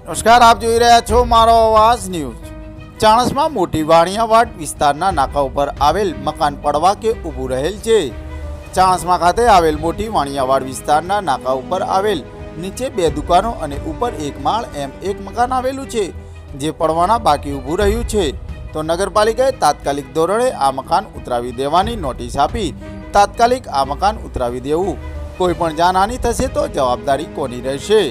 નમસ્કાર, આપ જોઈ રહ્યા છો મારો અવાજ ન્યૂઝ। ચાણસ્મા મોટી વાણિયાવાડ વિસ્તારના નાકા ઉપર આવેલ મકાન પડવા કે ઊભું રહેલ છે। ચાણસ્મા ખાતે આવેલ મોટી વાણિયાવાડ વિસ્તારના નાકા ઉપર આવેલ નીચે 2 દુકાનો અને ઉપર 1 માળ એમ એક મકાન આવેલું છે, જે પડવાના બાકી ઊભું રહ્યું છે। તો નગરપાલિકાએ તાત્કાલિક ધોરણે આ મકાન ઉતરાવી દેવાની નોટિસ આપી તાત્કાલિક આ મકાન ઉતરાવી દેવું। કોઈ પણ જાનહાનિ થશે તો જવાબદારી કોની રહેશે?